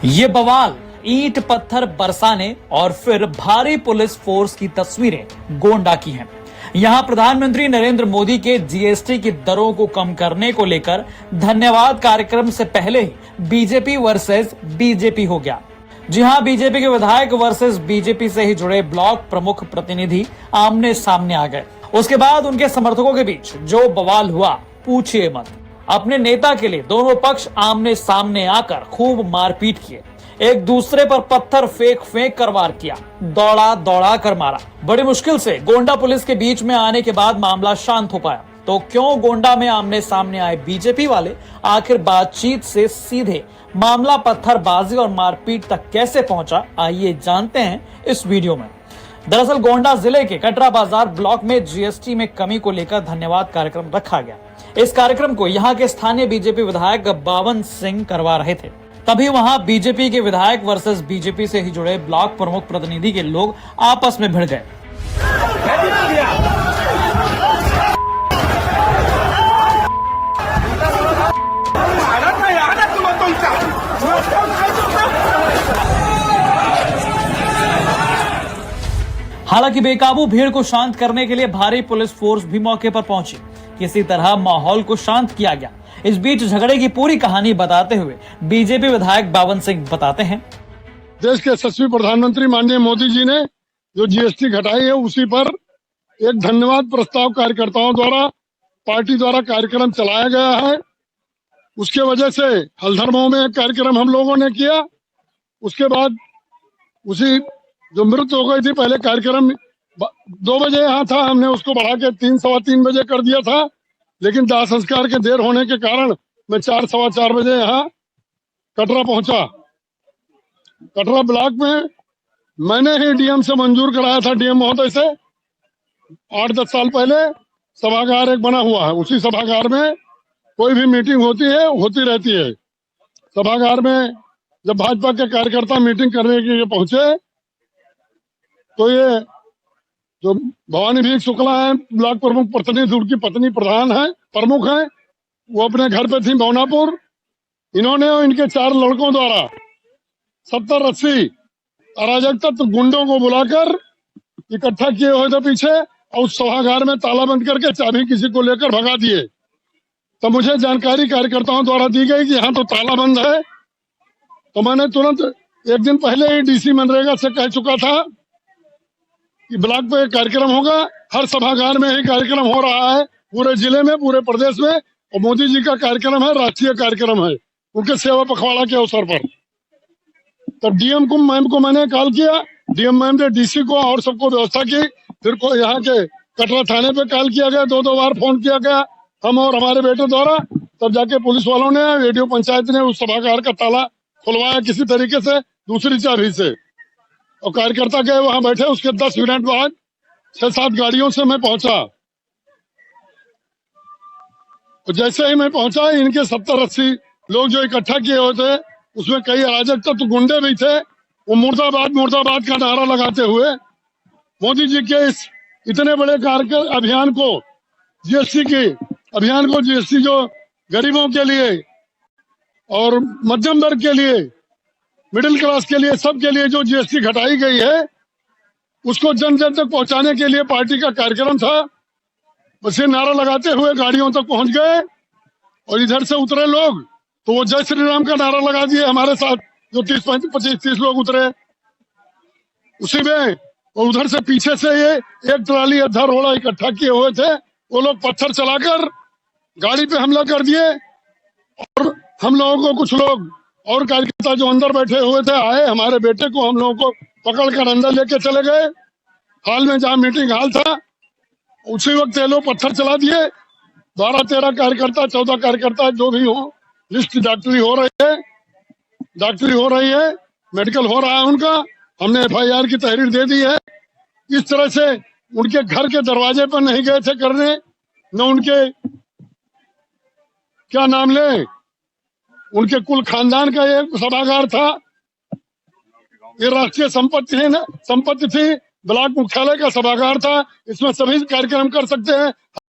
ये बवाल ईंट पत्थर बरसाने और फिर भारी पुलिस फोर्स की तस्वीरें गोंडा की हैं। यहां प्रधानमंत्री नरेंद्र मोदी के जीएसटी की दरों को कम करने को लेकर धन्यवाद कार्यक्रम से पहले ही बीजेपी वर्सेस बीजेपी हो गया। जी हां, बीजेपी के विधायक वर्सेस बीजेपी से ही जुड़े ब्लॉक प्रमुख प्रतिनिधि आमने सामने आ गए। उसके बाद उनके समर्थकों के बीच जो बवाल हुआ, पूछिए मत। अपने नेता के लिए दोनों पक्ष आमने सामने आकर खूब मारपीट किए, एक दूसरे पर पत्थर फेंक कर वार किया, दौड़ा कर मारा। बड़ी मुश्किल से गोंडा पुलिस के बीच में आने के बाद मामला शांत हो पाया। तो क्यों गोंडा में आमने सामने आए बीजेपी वाले? आखिर बातचीत से सीधे मामला पत्थरबाजी और मारपीट तक कैसे पहुंचा, आइए जानते हैं इस वीडियो में। दरअसल गोंडा जिले के कटरा बाजार ब्लॉक में जीएसटी में कमी को लेकर धन्यवाद कार्यक्रम रखा गया। इस कार्यक्रम को यहां के स्थानीय बीजेपी विधायक बावन सिंह करवा रहे थे। तभी वहां बीजेपी के विधायक वर्सेस बीजेपी से ही जुड़े ब्लॉक प्रमुख प्रतिनिधि के लोग आपस में भिड़ गए। हालांकि बेकाबू भीड़ को शांत करने के लिए भारी पुलिस फोर्स भी मौके पर पहुंची। किसी तरह माहौल को शांत किया गया। इस बीच झगड़े की पूरी कहानी बताते हुए बीजेपी विधायक बावन सिंह बताते हैं, देश के यशस्वी प्रधानमंत्री माननीय मोदी जी ने जो जीएसटी घटाई है, उसी पर एक धन्यवाद प्रस्ताव कार्यकर्ताओं द्वारा, पार्टी द्वारा कार्यक्रम चलाया गया है। उसके वजह से हल्दर मऊ में एक कार्यक्रम हम लोगों ने किया। उसके बाद उसी जो मृत्यु हो गई थी, पहले कार्यक्रम 2 बजे यहाँ था, हमने उसको बढ़ा के 3 सवा 3 बजे कर दिया था, लेकिन दाह संस्कार के देर होने के कारण मैं 4 सवा 4 बजे यहाँ कटरा पहुंचा। कटरा ब्लॉक में मैंने ही डीएम से मंजूर कराया था, डीएम महोदय से 8-10 साल पहले सभागार एक बना हुआ है। उसी सभागार में कोई भी मीटिंग होती रहती है। सभागार में जब भाजपा के कार्यकर्ता मीटिंग करने के लिए पहुंचे, तो ये जो भवानी भी शुक्ला है, ब्लॉक प्रमुख प्रतिनिधि, उनकी पत्नी प्रधान है, प्रमुख है, वो अपने घर पे थी मौनापुर। इन्होंने और इनके 4 लड़कों द्वारा 70-80 अराजक तत्व गुंडों को बुलाकर इकट्ठा किए हुए थे पीछे, और उस सभागार में ताला बंद करके चाबी किसी को लेकर भगा दिए। तो मुझे जानकारी कार्यकर्ताओं द्वारा दी गई कि यहाँ तो ताला बंद है। तो मैंने तुरंत 1 दिन पहले ही डीसी मनरेगा से कह चुका था कि ब्लॉक पे कार्यक्रम होगा, हर सभागार में ही कार्यक्रम हो रहा है, पूरे जिले में, पूरे प्रदेश में, और मोदी जी का कार्यक्रम है, राष्ट्रीय कार्यक्रम है, उनके सेवा पखवाड़ा के अवसर पर। तब डीएम को मैम को मैंने कॉल किया, डीएम मैम ने डीसी को और सबको व्यवस्था की। फिर को यहाँ के कटरा थाने पे कॉल किया गया, 2 बार फोन किया गया हम और हमारे बेटे द्वारा। तब जाके पुलिस वालों ने, रेडियो पंचायत ने उस सभागार का ताला खुलवाया किसी तरीके से, दूसरी चाबी से, और कार्यकर्ता गए वहां बैठे। उसके 10 मिनट बाद 6-7 गाड़ियों से मैं पहुंचा। तो जैसे ही मैं पहुंचा, इनके 70-80 लोग जो इकट्ठा किए हुए थे, उसमें कई अराजक तत्व गुंडे भी थे। वो मुर्दाबाद का नारा लगाते हुए मोदी जी के इस इतने बड़े अभियान को, जीएसटी जो गरीबों के लिए और मध्यम वर्ग के लिए, मिडिल क्लास के लिए, सबके लिए जो जीएसटी घटाई गई है, उसको जन जन तक पहुंचाने के लिए पार्टी का कार्यक्रम था। बस ये नारा लगाते हुए गाड़ियों तक पहुंच गए, और इधर से उतरे लोग तो वो जय श्री राम का नारा लगा दिए हमारे साथ, जो 25-30 लोग उतरे उसी में। और उधर से पीछे से ये एक ट्राली अद्धा रोड़ा इकट्ठा किए हुए थे, वो लोग पत्थर चलाकर गाड़ी पे हमला कर दिए। और हम लोगों को कुछ लोग और कार्यकर्ता जो अंदर बैठे हुए थे आए, हमारे बेटे को हम लोगों को पकड़कर अंदर लेके चले गए। हाल में जहाँ मीटिंग हाल था, उसी वक्त ये लोग पत्थर चला दिए। 12-13 कार्यकर्ता, 14 कार्यकर्ता जो भी हो, लिस्ट डॉक्टरी हो रही है, मेडिकल हो रहा है उनका। हमने FIR की तहरीर दे दी है। इस तरह से उनके घर के दरवाजे पर नहीं गए थे करने, न उनके क्या नाम ले, उनके कुल खानदान का एक सभागार था। ये राष्ट्रीय संपत्ति थी, ब्लॉक मुख्यालय का सभागार था। इसमें सभी कार्यक्रम कर सकते हैं।